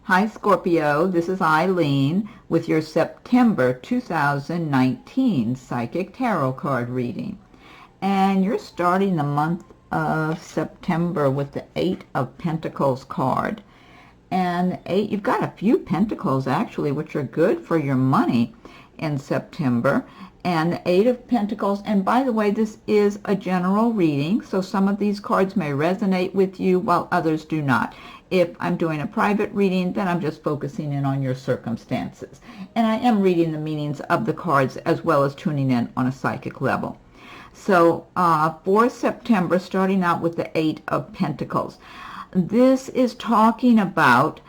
Hi Scorpio, this is Eileen with your September 2019 Psychic Tarot card reading. And you're starting the month of September with the Eight of Pentacles card. And you've got a few pentacles actually, which are good for your money in September. And the Eight of Pentacles, and by the way, this is a general reading, so some of these cards may resonate with you while others do not. If I'm doing a private reading, then I'm just focusing in on your circumstances. And I am reading the meanings of the cards as well as tuning in on a psychic level. So for September, starting out with the Eight of Pentacles, this is talking about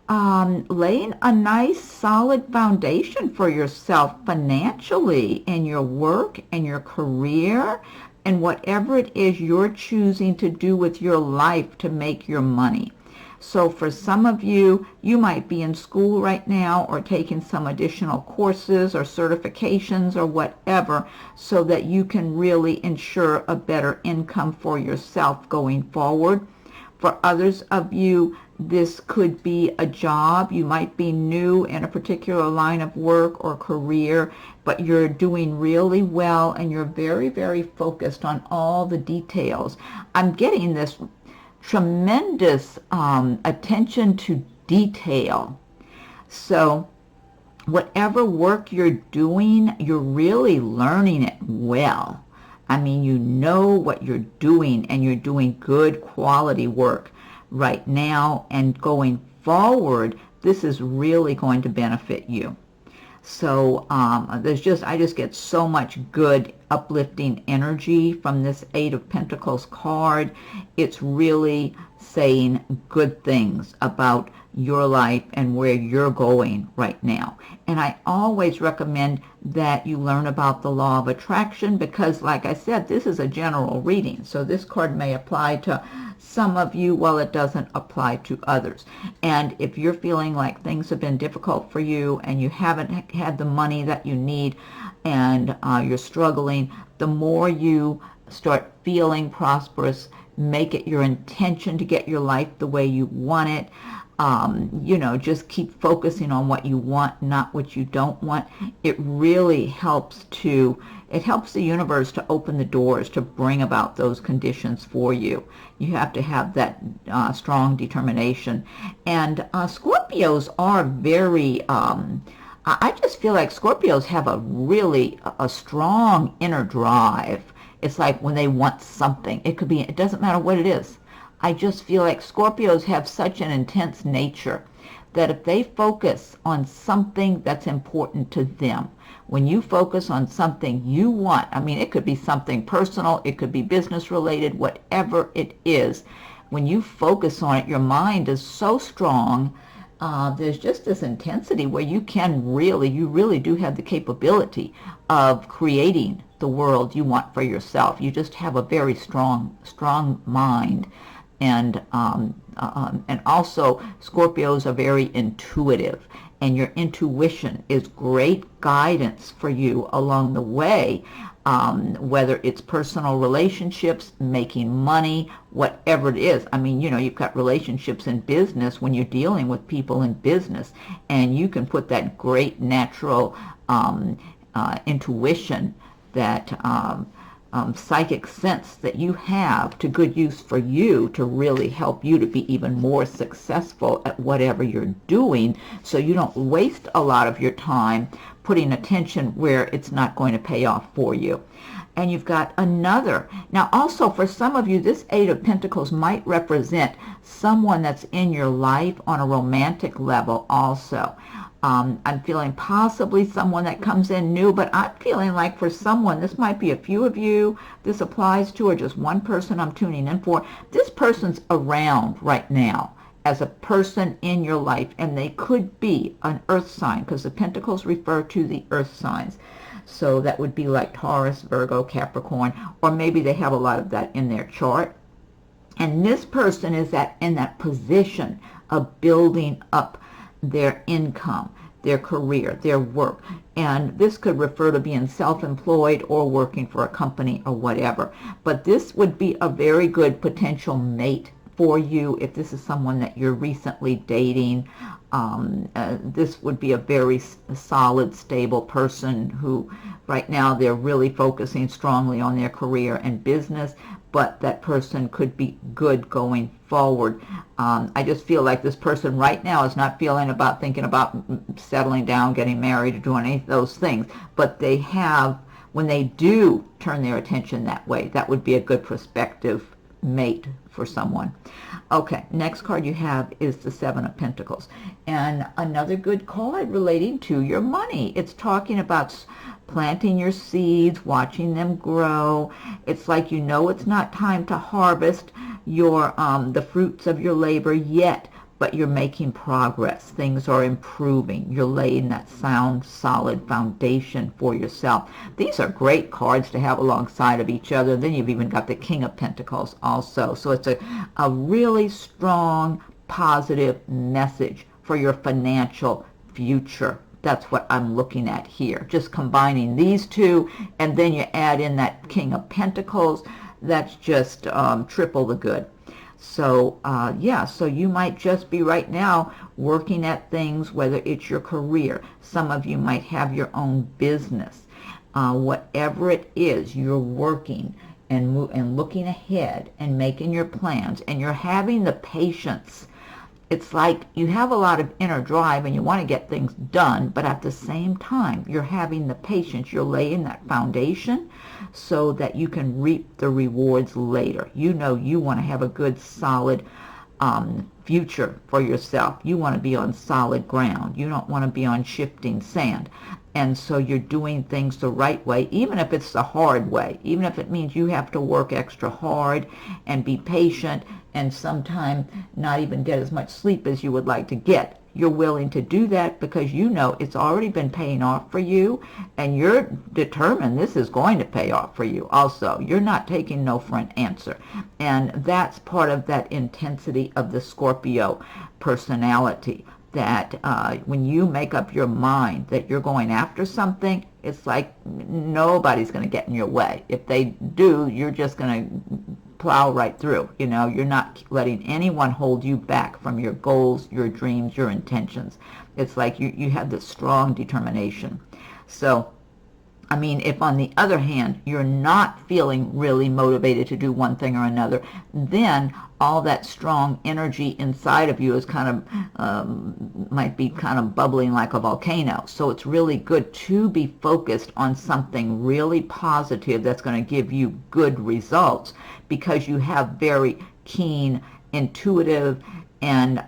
laying a nice solid foundation for yourself financially in your work and your career and whatever it is you're choosing to do with your life to make your money. So for some of you, you might be in school right now or taking some additional courses or certifications or whatever so that you can really ensure a better income for yourself going forward. For others of you, this could be a job. You might be new in a particular line of work or career, but you're doing really well and you're very, very focused on all the details. I'm getting this tremendous attention to detail. So whatever work you're doing, you're really learning it well. I mean, you know what you're doing and you're doing good quality work right now, and going forward, this is really going to benefit you. So I just get so much good uplifting energy from this Eight of Pentacles card. It's really saying good things about your life and where you're going right now. And I always recommend that you learn about the law of attraction because, like I said, this is a general reading. So this card may apply to some of you while it doesn't apply to others. And if you're feeling like things have been difficult for you and you haven't had the money that you need and you're struggling, the more you start feeling prosperous, make it your intention to get your life the way you want it. Just keep focusing on what you want, not what you don't want. It really helps the universe to open the doors to bring about those conditions for you. You have to have that strong determination. And Scorpios are very, I just feel like Scorpios have a strong inner drive. It's like when they want something, it doesn't matter what it is. I just feel like Scorpios have such an intense nature that if they focus on something that's important to them, when you focus on something you want, I mean, it could be something personal, it could be business related, whatever it is, when you focus on it, your mind is so strong. There's just this intensity where you really do have the capability of creating the world you want for yourself. You just have a very strong mind. And also Scorpios are very intuitive, and your intuition is great guidance for you along the way, whether it's personal relationships, making money, whatever it is. I mean, you've got relationships in business when you're dealing with people in business, and you can put that great natural intuition, that psychic sense that you have to good use for you to really help you to be even more successful at whatever you're doing, so you don't waste a lot of your time putting attention where it's not going to pay off for you. And you've got another. Now also for some of you, this Eight of Pentacles might represent someone that's in your life on a romantic level also. I'm feeling possibly someone that comes in new, but I'm feeling like for someone, this might be a few of you this applies to, or just one person I'm tuning in for. This person's around right now as a person in your life, and they could be an earth sign because the Pentacles refer to the earth signs. So that would be like Taurus, Virgo, Capricorn, or maybe they have a lot of that in their chart. And this person is in that position of building up their income, their career, their work. And this could refer to being self-employed or working for a company or whatever. But this would be a very good potential mate for you. If this is someone that you're recently dating, this would be a very solid, stable person who right now they're really focusing strongly on their career and business, but that person could be good going forward. I just feel like this person right now is not thinking about settling down, getting married, or doing any of those things, but they have, when they do turn their attention that way, that would be a good prospective mate for someone. Okay, next card you have is the Seven of Pentacles, and another good card relating to your money. It's talking about planting your seeds, watching them grow. It's like it's not time to harvest your the fruits of your labor yet, but you're making progress. Things are improving. You're laying that sound, solid foundation for yourself. These are great cards to have alongside of each other. Then you've even got the King of Pentacles also. So it's a really strong, positive message for your financial future. That's what I'm looking at here. Just combining these two, and then you add in that King of Pentacles. That's just triple the good. So, so you might just be right now working at things, whether it's your career. Some of you might have your own business. Whatever it is, you're working and looking ahead and making your plans, and you're having the patience. It's like you have a lot of inner drive and you want to get things done, but at the same time, you're having the patience. You're laying that foundation so that you can reap the rewards later. You want to have a good, solid future for yourself. You want to be on solid ground. You don't want to be on shifting sand. And so you're doing things the right way, even if it's the hard way, even if it means you have to work extra hard and be patient and sometimes not even get as much sleep as you would like to get. You're willing to do that because it's already been paying off for you, and you're determined this is going to pay off for you also. You're not taking no for an answer. And that's part of that intensity of the Scorpio personality, that when you make up your mind that you're going after something, it's like nobody's going to get in your way. If they do, you're just going to plow right through. You're not letting anyone hold you back from your goals, your dreams, your intentions. It's like you have this strong determination. So, if on the other hand, you're not feeling really motivated to do one thing or another, then all that strong energy inside of you is might be kind of bubbling like a volcano. So it's really good to be focused on something really positive that's going to give you good results, because you have very keen, intuitive, and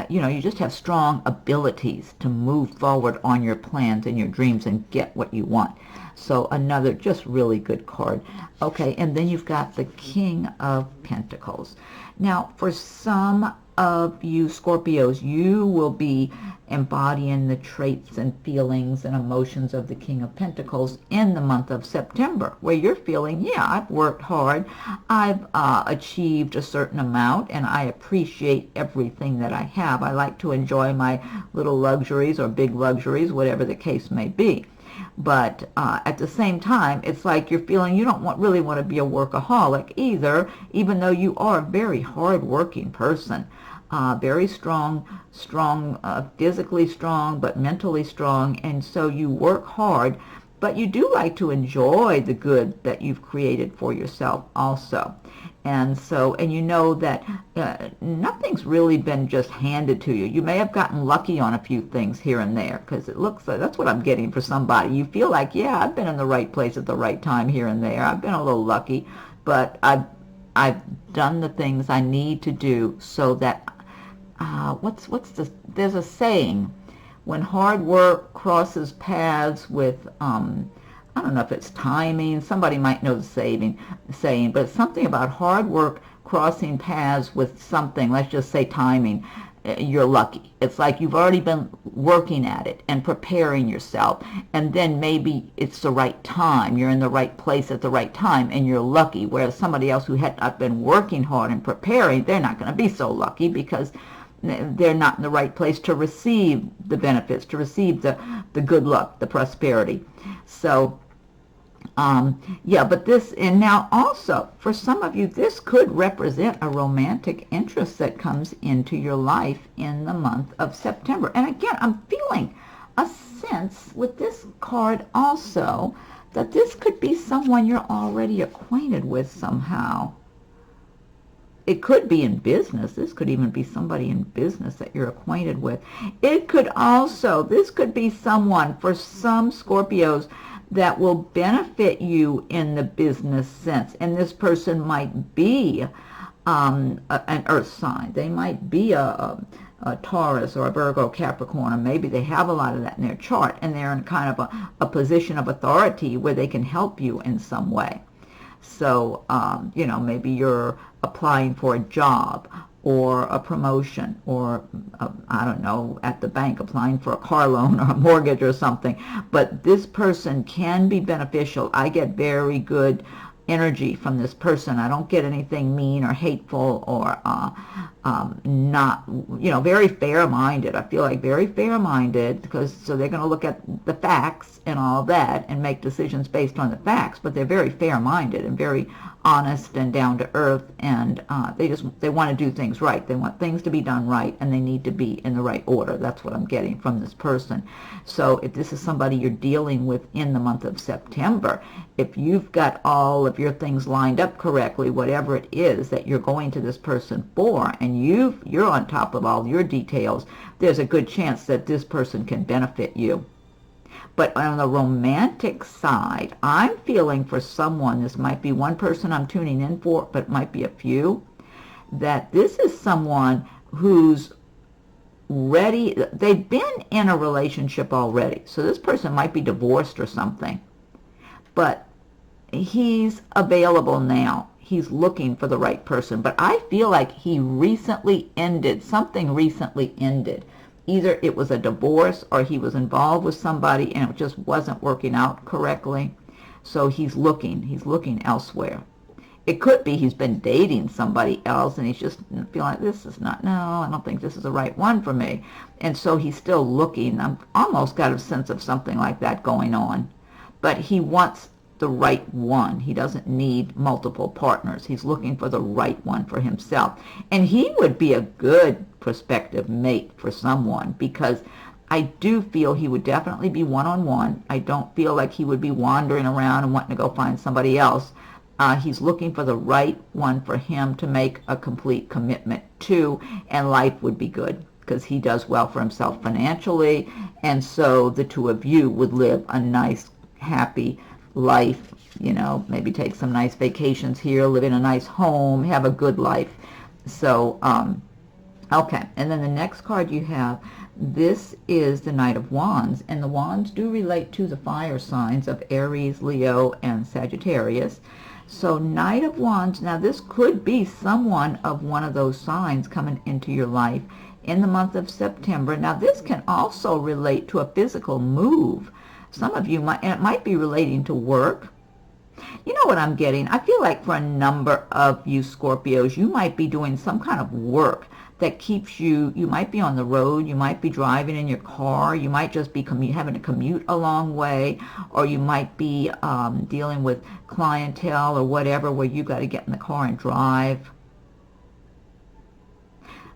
you just have strong abilities to move forward on your plans and your dreams and get what you want. So another just really good card. Okay, and then you've got the King of Pentacles. Now, for some of you Scorpios, you will be embodying the traits and feelings and emotions of the King of Pentacles in the month of September, where you're feeling, I've worked hard, I've achieved a certain amount, and I appreciate everything that I have. I like to enjoy my little luxuries or big luxuries, whatever the case may be. But at the same time, it's like you're feeling you don't really want to be a workaholic either, even though you are a very hard-working person. Very strong, physically strong, but mentally strong, and so you work hard, but you do like to enjoy the good that you've created for yourself also. And so, and that nothing's really been just handed to you. You may have gotten lucky on a few things here and there, because it looks like that's what I'm getting for somebody. You feel like, I've been in the right place at the right time here and there. I've been a little lucky, but I've done the things I need to do so that there's a saying, when hard work crosses paths with I don't know if it's timing, somebody might know the saying, but it's something about hard work crossing paths with something, let's just say timing, you're lucky. It's like you've already been working at it and preparing yourself, and then maybe it's the right time, you're in the right place at the right time, and you're lucky, whereas somebody else who had not been working hard and preparing, they're not going to be so lucky because they're not in the right place to receive the benefits, to receive the good luck, the prosperity. So Yeah, but this, and now also, for some of you, this could represent a romantic interest that comes into your life in the month of September. And again, I'm feeling a sense with this card also that this could be someone you're already acquainted with somehow. It could be in business. This could even be somebody in business that you're acquainted with. It could also, this could be someone, for some Scorpios, that will benefit you in the business sense. And this person might be an earth sign. They might be a Taurus or a Virgo, Capricorn, or maybe they have a lot of that in their chart, and they're in kind of a position of authority where they can help you in some way. So, you know, maybe you're applying for a job or a promotion, or, I don't know, at the bank applying for a car loan or a mortgage or something. But this person can be beneficial. I get very good energy from this person. I don't get anything mean or hateful or not, you know, very fair-minded. I feel like very fair-minded, because so they're going to look at the facts and all that and make decisions based on the facts, but they're very fair-minded and very honest and down to earth, and they want to do things right. They want things to be done right, and they need to be in the right order. That's what I'm getting from this person. So if this is somebody you're dealing with in the month of September, if you've got all of your things lined up correctly, whatever it is that you're going to this person for, and you're on top of all your details, there's a good chance that this person can benefit you. But on the romantic side, I'm feeling for someone, this might be one person I'm tuning in for, but it might be a few, that this is someone who's ready. They've been in a relationship already. So this person might be divorced or something. But he's available now. He's looking for the right person. But I feel like he recently ended, something recently ended. Either it was a divorce or he was involved with somebody and it just wasn't working out correctly. So he's looking elsewhere. It could be he's been dating somebody else and he's just feeling like, this is not, no, I don't think this is the right one for me. And so he's still looking. I've almost got a sense of something like that going on. But he wants the right one. He doesn't need multiple partners. He's looking for the right one for himself. And he would be a good prospective mate for someone, because I do feel he would definitely be one-on-one. I don't feel like he would be wandering around and wanting to go find somebody else. He's looking for the right one for him to make a complete commitment to, and life would be good because he does well for himself financially, and so the two of you would live a nice, happy life, you know, maybe take some nice vacations here, live in a nice home, have a good life. So, okay, and then the next card you have, this is the Knight of Wands, and the Wands do relate to the fire signs of Aries, Leo, and Sagittarius. So Knight of Wands, now this could be someone of one of those signs coming into your life in the month of September. Now this can also relate to a physical move. Some of you might, and it might be relating to work. You know what I'm getting? I feel like for a number of you Scorpios, you might be doing some kind of work that keeps you, you might be on the road, you might be driving in your car, you might just be having to commute a long way, or you might be dealing with clientele or whatever where you got to get in the car and drive.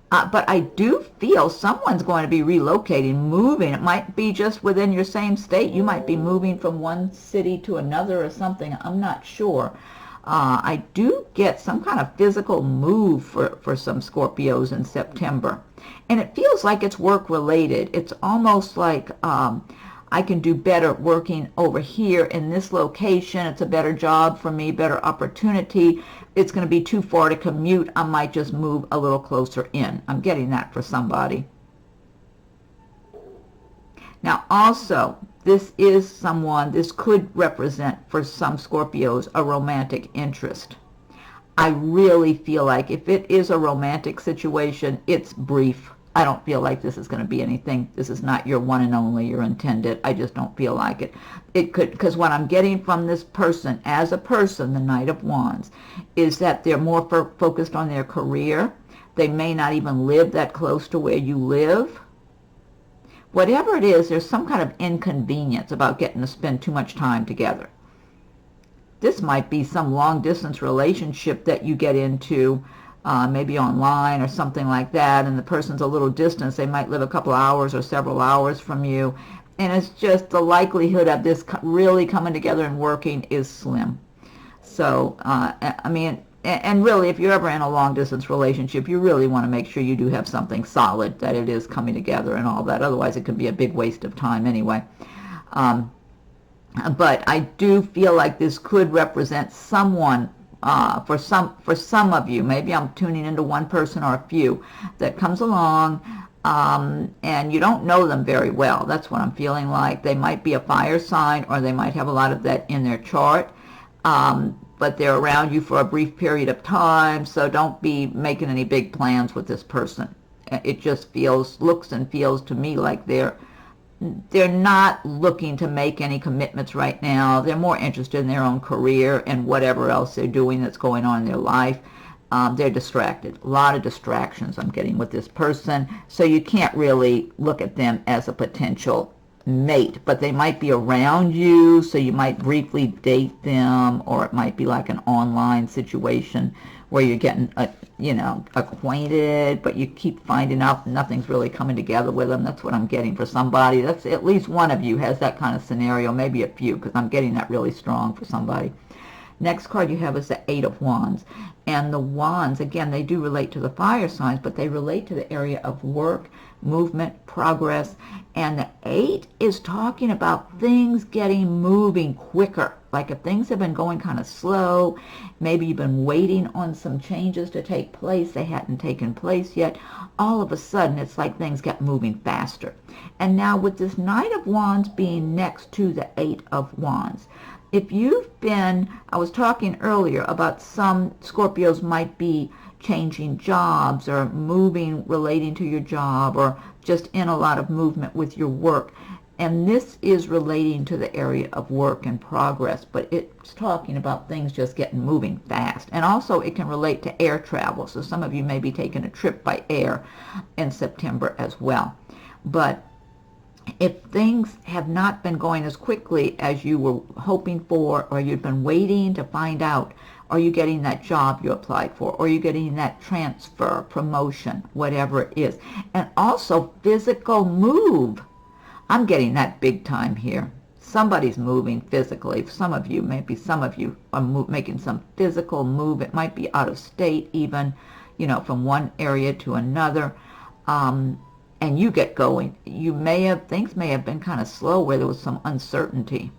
But I do feel someone's going to be relocating, moving. It might be just within your same state. You might be moving from one city to another or something. I'm not sure. I do get some kind of physical move for some Scorpios in September. And it feels like it's work-related. It's almost like I can do better working over here in this location. It's a better job for me, better opportunity. It's going to be too far to commute. I might just move a little closer in. I'm getting that for somebody. Now also, this is someone, this could represent for some Scorpios a romantic interest. I really feel like if it is a romantic situation, it's brief. I don't feel like this is going to be anything. This is not your one and only, your intended. I just don't feel like it. It could, because what I'm getting from this person, as a person, the Knight of Wands, is that they're more focused on their career. They may not even live that close to where you live. Whatever it is, there's some kind of inconvenience about getting to spend too much time together. this might be some long-distance relationship that you get into, maybe online or something like that, and the person's a little distance. They might live a couple hours or several hours from you, and it's just the likelihood of this really coming together and working is slim. So, I mean, and really, if you're ever in a long-distance relationship, you really want to make sure you do have something solid, that it is coming together and all that. Otherwise, it could be a big waste of time anyway. But I do feel like this could represent someone, for some of you, maybe I'm tuning into one person or a few, that comes along, and you don't know them very well. That's what I'm feeling like. They might be a fire sign, or they might have a lot of that in their chart. But they're around you for a brief period of time, so don't be making any big plans with this person. It just looks and feels to me like they're not looking to make any commitments right now. They're more interested in their own career and whatever else they're doing that's going on in their life. They're distracted. A lot of distractions I'm getting with this person, so you can't really look at them as a potential mate, but they might be around you, so you might briefly date them, or it might be like an online situation where you're getting acquainted, but you keep finding out nothing's really coming together with them. That's what I'm getting for somebody. That's at least one of you has that kind of scenario, maybe a few, because I'm getting that really strong for somebody. Next card you have is the Eight of Wands. And the wands, again, they do relate to the fire signs, but they relate to the area of work, movement, progress. And the 8 is talking about things getting moving quicker. Like if things have been going kind of slow, maybe you've been waiting on some changes to take place, they hadn't taken place yet, all of a sudden it's like things get moving faster. And now with this Knight of Wands being next to the 8 of Wands, if you've been, I was talking earlier about some Scorpios might be changing jobs or moving relating to your job, or just in a lot of movement with your work. And this is relating to the area of work and progress, but it's talking about things just getting moving fast. And also it can relate to air travel. So some of you may be taking a trip by air in September as well. But if things have not been going as quickly as you were hoping for, or you've been waiting to find out, are you getting that job you applied for, or are you getting that transfer, promotion, whatever it is. And also physical move. I'm getting that big time here. Somebody's moving physically. Some of you, maybe some of you are making some physical move. It might be out of state even, from one area to another. And you get going. Things may have been kind of slow where there was some uncertainty.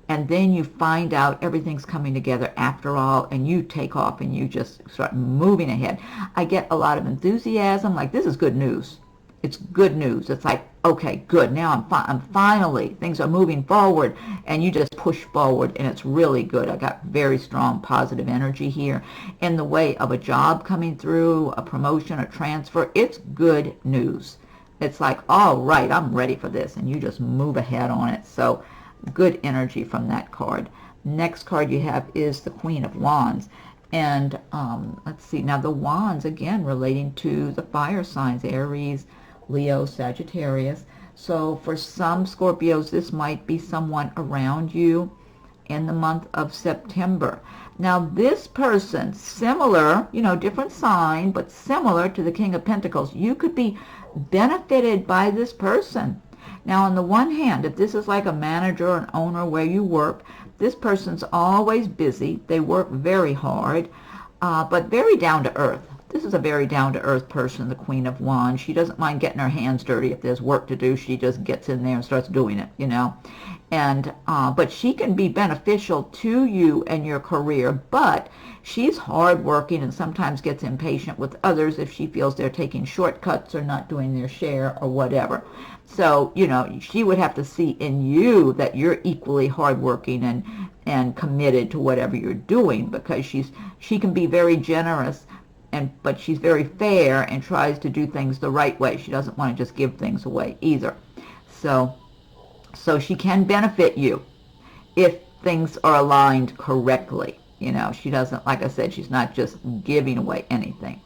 And then you find out everything's coming together after all, and you take off and you just start moving ahead. I get a lot of enthusiasm, like this is good news. It's good news. It's like, okay, good. Now I'm finally, things are moving forward, and you just push forward, and it's really good. I got very strong positive energy here in the way of a job coming through, a promotion, a transfer. It's good news. It's like, all right, I'm ready for this, and you just move ahead on it. So good energy from that card. Next card you have is the Queen of Wands. And let's see, now the Wands, again, relating to the fire signs, Aries, Leo, Sagittarius. So for some Scorpios, this might be someone around you in the month of September. Now this person, similar, different sign, but similar to the King of Pentacles, you could be benefited by this person. Now on the one hand, if this is like a manager or an owner where you work, this person's always busy. They work very hard, but very down to earth. This is a very down-to-earth person, the Queen of Wands. She doesn't mind getting her hands dirty. If there's work to do, she just gets in there and starts doing it, And but she can be beneficial to you and your career, but she's hardworking and sometimes gets impatient with others if she feels they're taking shortcuts or not doing their share or whatever. So, she would have to see in you that you're equally hardworking and committed to whatever you're doing, because she can be very generous, but she's very fair and tries to do things the right way. She doesn't want to just give things away either. So she can benefit you if things are aligned correctly. She doesn't, like I said, she's not just giving away anything.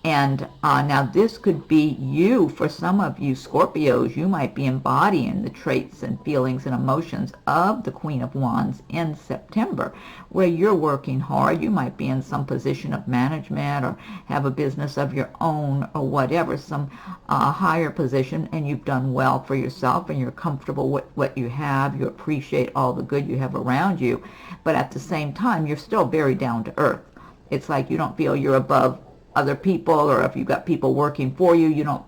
And now this could be you. For some of you Scorpios, you might be embodying the traits and feelings and emotions of the Queen of Wands in September, where you're working hard. You might be in some position of management or have a business of your own or whatever, some higher position, and you've done well for yourself and you're comfortable with what you have. You appreciate all the good you have around you, but at the same time, you're still very down to earth. It's like you don't feel you're above other people, or if you've got people working for you, you don't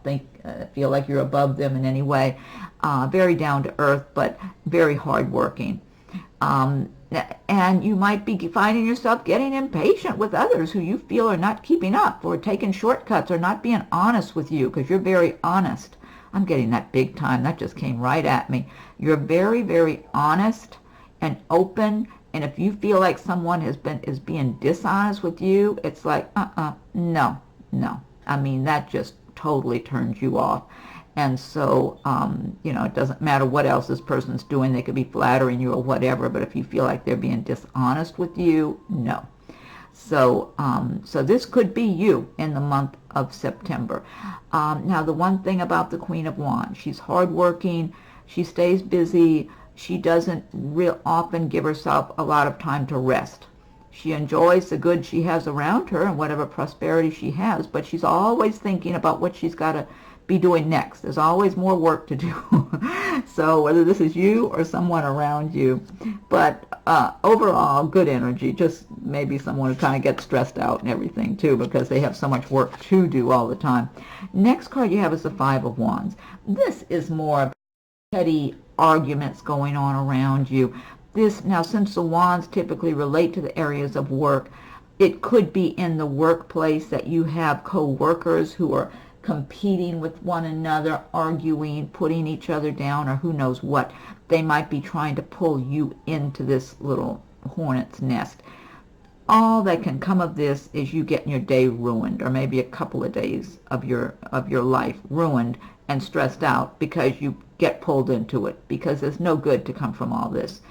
feel like you're above them in any way. Very down to earth, but very hardworking. And you might be finding yourself getting impatient with others who you feel are not keeping up, or taking shortcuts, or not being honest with you, because you're very honest. I'm getting that big time. That just came right at me. You're very, very honest and open. And if you feel like someone is being dishonest with you, it's like, no. I mean, that just totally turns you off. And so, it doesn't matter what else this person's doing. They could be flattering you or whatever, but if you feel like they're being dishonest with you, no. So, so this could be you in the month of September. Now, the one thing about the Queen of Wands, she's hardworking, she stays busy. She doesn't real often give herself a lot of time to rest. She enjoys the good she has around her and whatever prosperity she has, but she's always thinking about what she's got to be doing next. There's always more work to do. So whether this is you or someone around you, but overall, good energy. Just maybe someone who kind of gets stressed out and everything too, because they have so much work to do all the time. Next card you have is the Five of Wands. This is more petty arguments going on around you. Now, since the wands typically relate to the areas of work, it could be in the workplace that you have co-workers who are competing with one another, arguing, putting each other down, or who knows what. They might be trying to pull you into this little hornet's nest. All that can come of this is you getting your day ruined, or maybe a couple of days of your life ruined and stressed out because you get pulled into it, because there's no good to come from all this.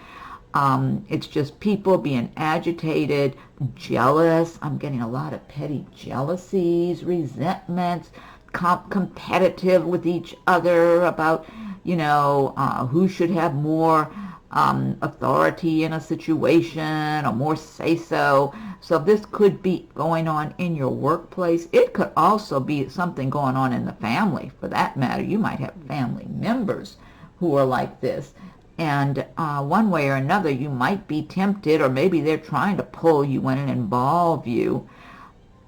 It's just people being agitated, jealous. I'm getting a lot of petty jealousies, resentments, competitive with each other about, who should have more authority in a situation or more say-so. So this could be going on in your workplace. It could also be something going on in the family, for that matter. You might have family members who are like this. And one way or another, you might be tempted, or maybe they're trying to pull you in and involve you.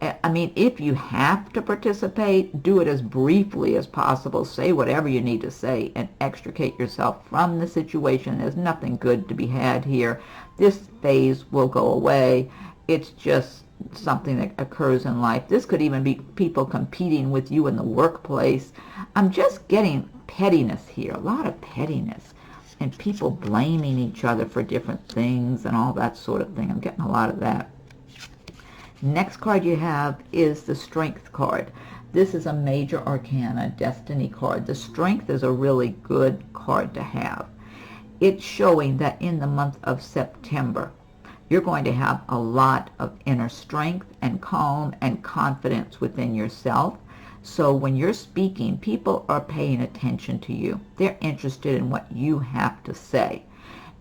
I mean, if you have to participate, do it as briefly as possible. Say whatever you need to say and extricate yourself from the situation. There's nothing good to be had here. This phase will go away. It's just something that occurs in life. This could even be people competing with you in the workplace. I'm just getting pettiness here, a lot of pettiness, and people blaming each other for different things and all that sort of thing. I'm getting a lot of that. Next card you have is the Strength card. This is a major arcana destiny card. The Strength is a really good card to have. It's showing that in the month of September, you're going to have a lot of inner strength and calm and confidence within yourself. So when you're speaking, people are paying attention to you. They're interested in what you have to say.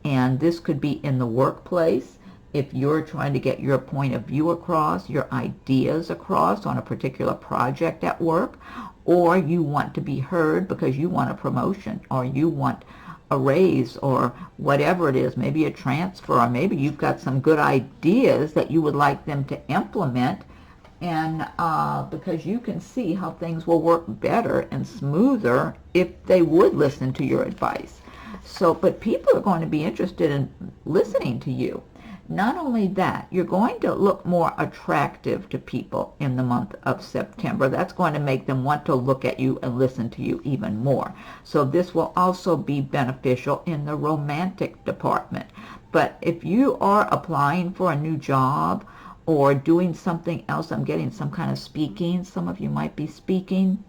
And this could be in the workplace. If you're trying to get your point of view across, your ideas across on a particular project at work, or you want to be heard because you want a promotion, or you want a raise, or whatever it is, maybe a transfer, or maybe you've got some good ideas that you would like them to implement, and because you can see how things will work better and smoother if they would listen to your advice. So, but people are going to be interested in listening to you. Not only that, you're going to look more attractive to people in the month of September. That's going to make them want to look at you and listen to you even more. So this will also be beneficial in the romantic department. But if you are applying for a new job or doing something else, I'm getting some kind of speaking. Some of you might be speaking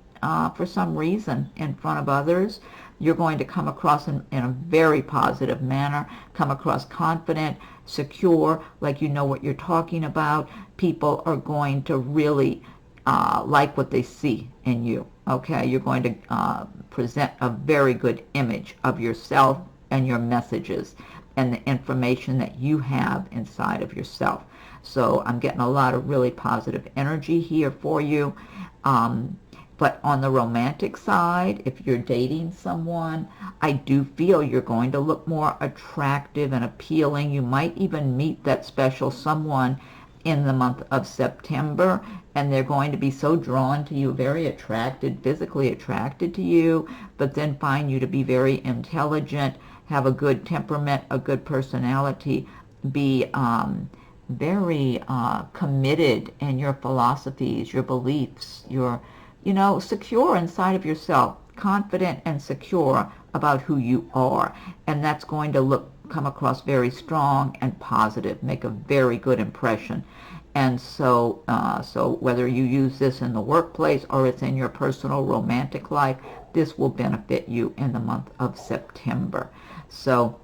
for some reason in front of others. You're going to come across in a very positive manner, come across confident, secure, like you know what you're talking about. People are going to really like what they see in you. Okay, you're going to present a very good image of yourself and your messages and the information that you have inside of yourself. So I'm getting a lot of really positive energy here for you. But on the romantic side, if you're dating someone, I do feel you're going to look more attractive and appealing. You might even meet that special someone in the month of September, and they're going to be so drawn to you, very attracted, physically attracted to you, but then find you to be very intelligent, have a good temperament, a good personality, be very committed in your philosophies, your beliefs, your, secure inside of yourself, confident and secure about who you are. And that's going to come across very strong and positive, make a very good impression. And so, so whether you use this in the workplace or it's in your personal romantic life, this will benefit you in the month of September. So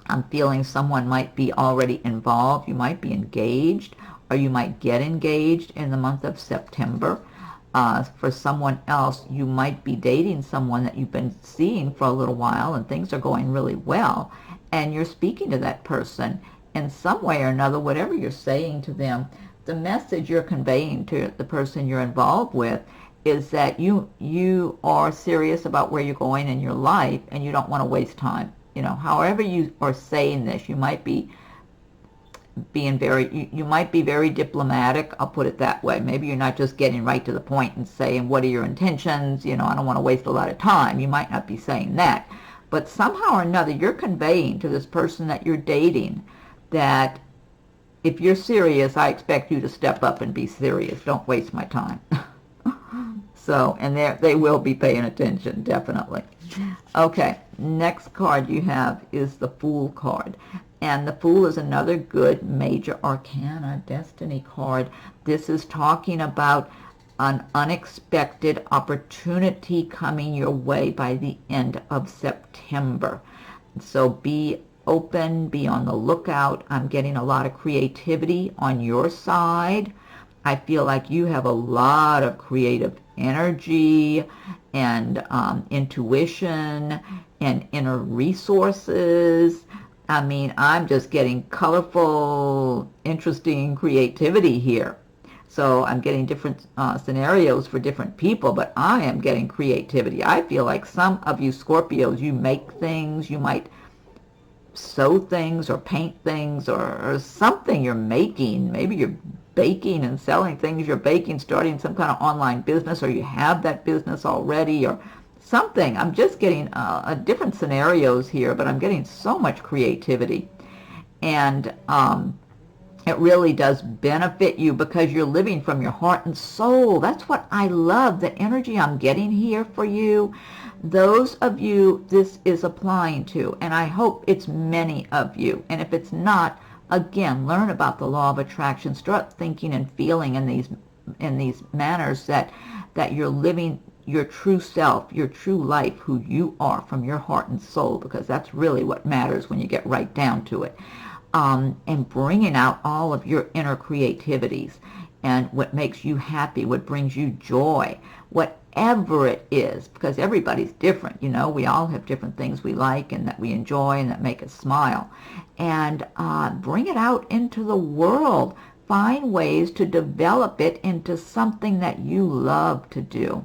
I'm feeling someone might be already involved. You might be engaged, or you might get engaged in the month of September. For someone else, you might be dating someone that you've been seeing for a little while and things are going really well, and you're speaking to that person in some way or another. Whatever you're saying to them, the message you're conveying to the person you're involved with is that you are serious about where you're going in your life and you don't want to waste time. However you are saying this, you might be being you might be very diplomatic, I'll put it that way. Maybe you're not just getting right to the point and saying, what are your intentions? I don't want to waste a lot of time. You might not be saying that. But somehow or another, you're conveying to this person that you're dating that if you're serious, I expect you to step up and be serious. Don't waste my time. So, and they will be paying attention, definitely. Okay, next card you have is the Fool card. And the Fool is another good major arcana destiny card. This is talking about an unexpected opportunity coming your way by the end of September. So be open, be on the lookout. I'm getting a lot of creativity on your side. I feel like you have a lot of creative energy and intuition and inner resources. I mean, I'm just getting colorful, interesting creativity here. So I'm getting different scenarios for different people, but I am getting creativity. I feel like some of you Scorpios, you make things, you might sew things or paint things or something you're making. Maybe you're baking and selling things you're baking, starting some kind of online business, or you have that business already, or something. I'm just getting different scenarios here, but I'm getting so much creativity. And it really does benefit you because you're living from your heart and soul. That's what I love, the energy I'm getting here for you. Those of you this is applying to, and I hope it's many of you. And if it's not, again, learn about the law of attraction. Start thinking and feeling in these manners that you're living your true self, your true life, who you are from your heart and soul, because that's really what matters when you get right down to it. And bringing out all of your inner creativities and what makes you happy, what brings you joy, whatever it is, because everybody's different. We all have different things we like and that we enjoy and that make us smile. And bring it out into the world. Find ways to develop it into something that you love to do.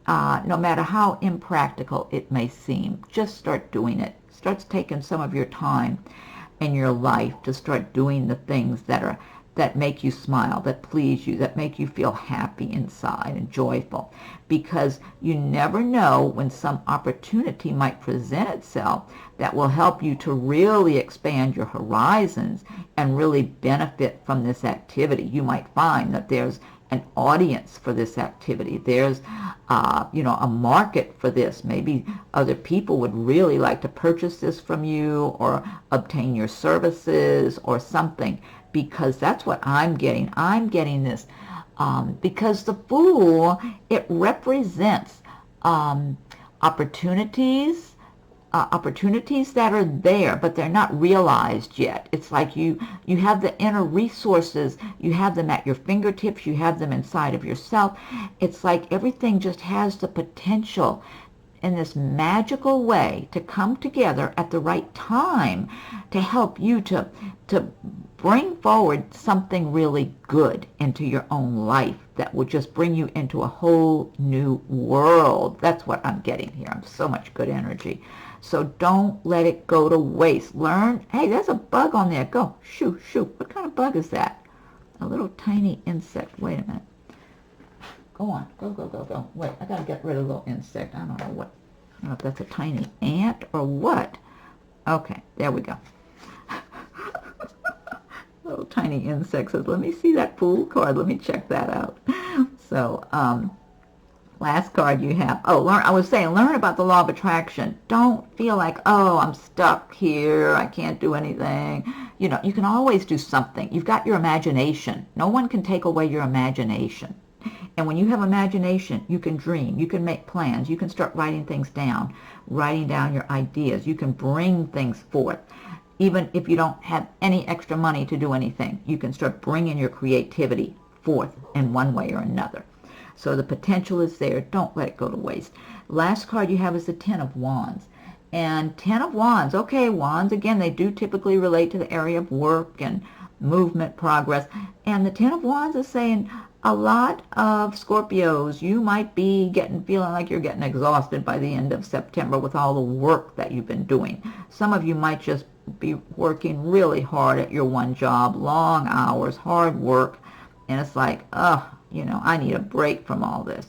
No matter how impractical it may seem, just start doing it. Start taking some of your time in your life to start doing the things that make you smile, that please you, that make you feel happy inside and joyful. Because you never know when some opportunity might present itself that will help you to really expand your horizons and really benefit from this activity. You might find that there's an audience for this activity. There's, a market for this. Maybe other people would really like to purchase this from you or obtain your services or something, because that's what I'm getting. I'm getting this because the Fool, it represents opportunities, opportunities that are there, but they're not realized yet. It's like you have the inner resources, you have them at your fingertips, you have them inside of yourself. It's like everything just has the potential in this magical way to come together at the right time to help you to bring forward something really good into your own life that will just bring you into a whole new world. That's what I'm getting here. I'm so much good energy. So don't let it go to waste. Learn. Hey, there's a bug on there. Go. Shoo, shoo. What kind of bug is that? A little tiny insect. Wait a minute. Go on. Go, go, go, go. Wait, I got to get rid of a little insect. I don't know what. I don't know if that's a tiny ant or what. Okay, there we go. Little tiny insect says, let me see that Fool card. Let me check that out. So, last card you have. Oh, learn. I was saying, learn about the law of attraction. Don't feel like, oh, I'm stuck here. I can't do anything. You know, you can always do something. You've got your imagination. No one can take away your imagination. And when you have imagination, you can dream, you can make plans, you can start writing things down, writing down your ideas. You can bring things forth. Even if you don't have any extra money to do anything, you can start bringing your creativity forth in one way or another. So the potential is there. Don't let it go to waste. Last card you have is the Ten of Wands. And Ten of Wands, okay, wands, again, they do typically relate to the area of work and movement, progress. And the Ten of Wands is saying, a lot of Scorpios, you might be feeling like you're getting exhausted by the end of September with all the work that you've been doing. Some of you might just be working really hard at your one job, long hours, hard work, and it's like, you know, I need a break from all this.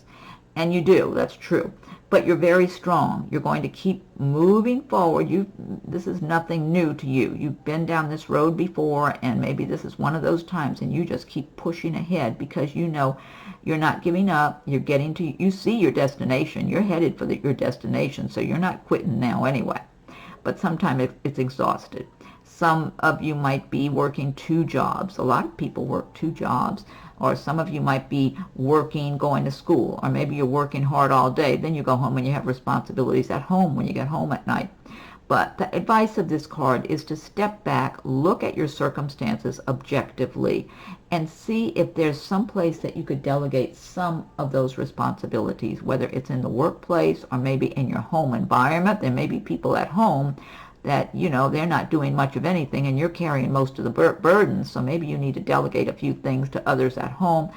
And you do, that's true. But you're very strong. You're going to keep moving forward. This is nothing new to you. You've been down this road before, and maybe this is one of those times, and you just keep pushing ahead because you know you're not giving up. You're getting to, you see your destination. You're headed for your destination, so you're not quitting now anyway. But sometimes it's exhausted. Some of you might be working 2 jobs. A lot of people work 2 jobs. Or some of you might be working, going to school, or maybe you're working hard all day. Then you go home and you have responsibilities at home when you get home at night. But the advice of this card is to step back, look at your circumstances objectively, and see if there's some place that you could delegate some of those responsibilities, whether it's in the workplace or maybe in your home environment. There may be people at home that, you know, they're not doing much of anything and you're carrying most of the burdens, so maybe you need to delegate a few things to others at home.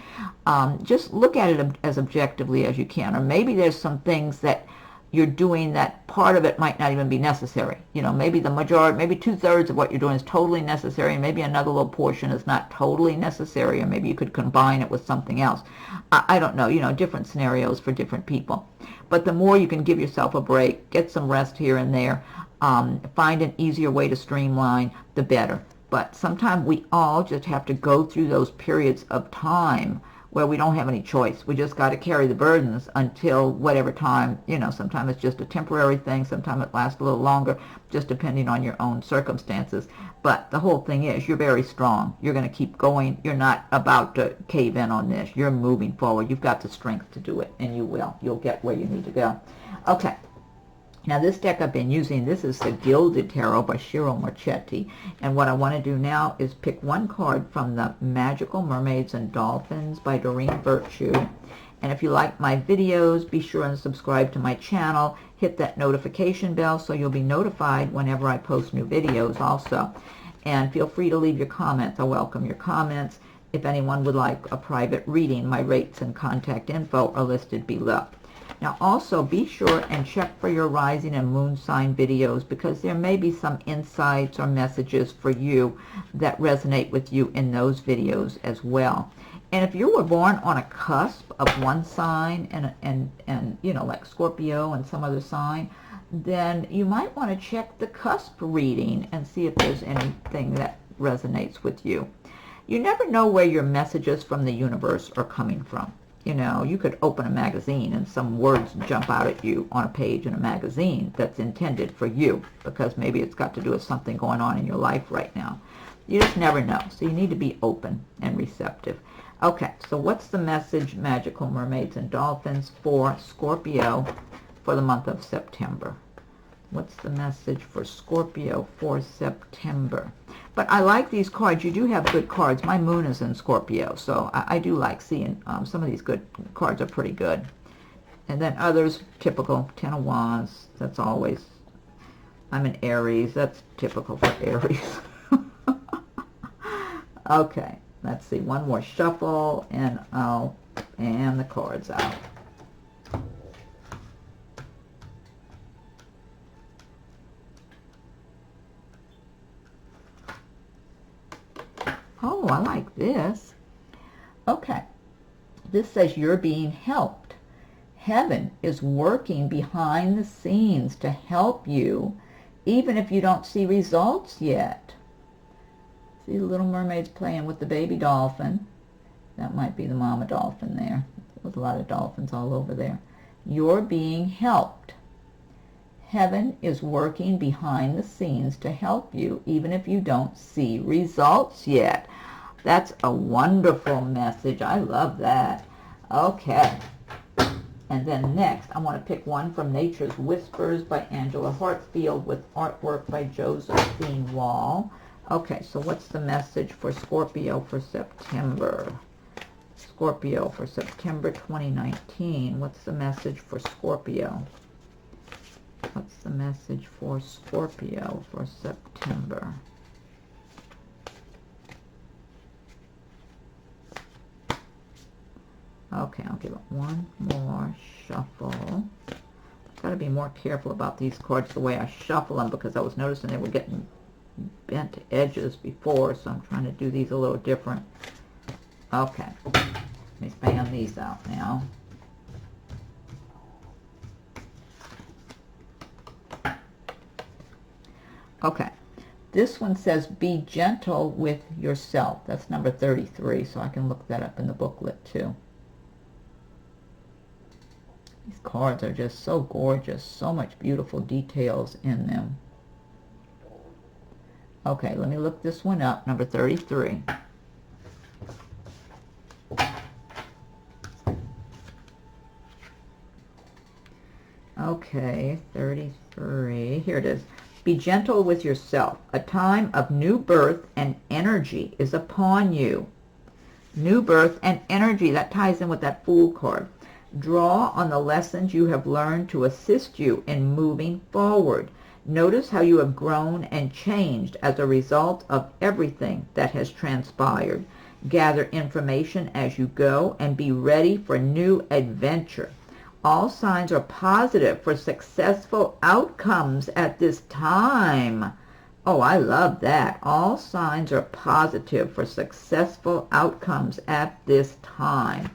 Just look at it as objectively as you can. Or maybe there's some things that you're doing that part of it might not even be necessary. You know, maybe the majority, maybe 2/3 of what you're doing is totally necessary, and maybe another little portion is not totally necessary, or maybe you could combine it with something else. I don't know, you know, different scenarios for different people. But the more you can give yourself a break, get some rest here and there, find an easier way to streamline, the better. But sometimes we all just have to go through those periods of time where we don't have any choice. We just got to carry the burdens until whatever time, you know, sometimes it's just a temporary thing, sometimes it lasts a little longer, just depending on your own circumstances. But the whole thing is, you're very strong. You're going to keep going. You're not about to cave in on this. You're moving forward. You've got the strength to do it, and you will. You'll get where you need to go. Okay. Now this deck I've been using, this is the Gilded Tarot by Ciro Marchetti. And what I want to do now is pick one card from the Magical Mermaids and Dolphins by Doreen Virtue. And if you like my videos, be sure and subscribe to my channel. Hit that notification bell so you'll be notified whenever I post new videos also. And feel free to leave your comments. I welcome your comments. If anyone would like a private reading, my rates and contact info are listed below. Now also be sure and check for your rising and moon sign videos, because there may be some insights or messages for you that resonate with you in those videos as well. And if you were born on a cusp of one sign and you know, like Scorpio and some other sign, then you might want to check the cusp reading and see if there's anything that resonates with you. You never know where your messages from the universe are coming from. You know, you could open a magazine and some words jump out at you on a page in a magazine that's intended for you, because maybe it's got to do with something going on in your life right now. You just never know, so you need to be open and receptive. Okay, so what's the message, Magical Mermaids and Dolphins, for Scorpio for the month of September? What's the message for Scorpio for September? But I like these cards. You do have good cards. My moon is in Scorpio, so I do like seeing some of these good cards are pretty good. And then others, typical, Ten of Wands. That's always, I'm an Aries. That's typical for Aries. Okay, let's see. One more shuffle, and and the cards out. Oh, I like this. Okay. This says you're being helped. Heaven is working behind the scenes to help you, even if you don't see results yet. See the little mermaids playing with the baby dolphin. That might be the mama dolphin there. There's a lot of dolphins all over there. You're being helped. Heaven is working behind the scenes to help you, even if you don't see results yet. That's a wonderful message. I love that. Okay. And then next, I want to pick one from Nature's Whispers by Angela Hartfield with artwork by Josephine Wall. Okay, so what's the message for Scorpio for September? Scorpio for September 2019. What's the message for Scorpio? What's the message for Scorpio for September? Okay, I'll give it one more shuffle. Got to be more careful about these cards the way I shuffle them, because I was noticing they were getting bent edges before, so I'm trying to do these a little different. Okay, let me fan these out now. Okay, this one says be gentle with yourself. That's number 33, so I can look that up in the booklet too. These cards are just so gorgeous, so much beautiful details in them. Okay, let me look this one up, number 33. Okay, 33, here it is. Be gentle with yourself. A time of new birth and energy is upon you. New birth and energy, that ties in with that Fool card. Draw on the lessons you have learned to assist you in moving forward. Notice how you have grown and changed as a result of everything that has transpired. Gather information as you go and be ready for new adventure. All signs are positive for successful outcomes at this time. Oh, I love that. All signs are positive for successful outcomes at this time.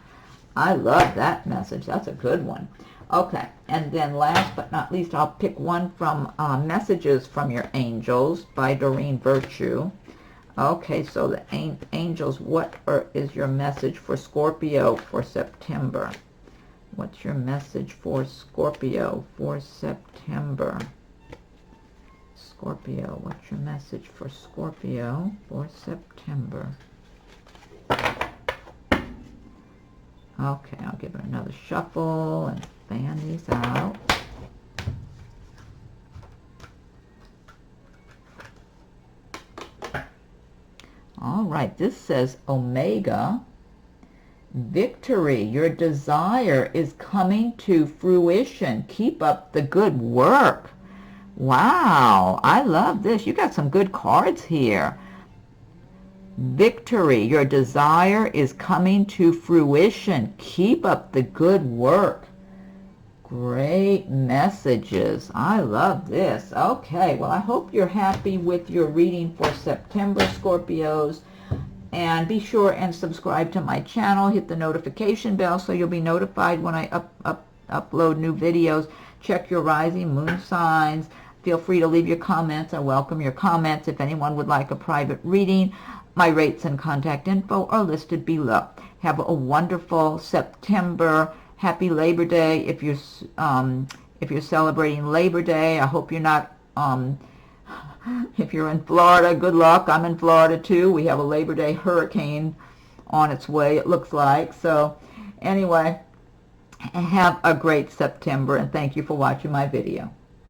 I love that message. That's a good one. Okay, and then last but not least, I'll pick one from Messages from Your Angels by Doreen Virtue. Okay, so the angels, what is your message for Scorpio for September? What's your message for Scorpio for September? Scorpio, what's your message for Scorpio for September? Okay, I'll give it another shuffle and fan these out. All right, this says Omega. Victory, your desire is coming to fruition. Keep up the good work. Wow, I love this. You got some good cards here. Victory, your desire is coming to fruition. Keep up the good work. Great messages. I love this. Okay, well, I hope you're happy with your reading for September, Scorpios. And be sure and subscribe to my channel. Hit the notification bell so you'll be notified when I upload new videos. Check your rising moon signs. Feel free to leave your comments. I welcome your comments. If anyone would like a private reading, my rates and contact info are listed below. Have a wonderful September. Happy Labor Day. If you're celebrating Labor Day, I hope you're not. If you're in Florida, good luck. I'm in Florida too. We have a Labor Day hurricane on its way, it looks like. So anyway, have a great September, and thank you for watching my video.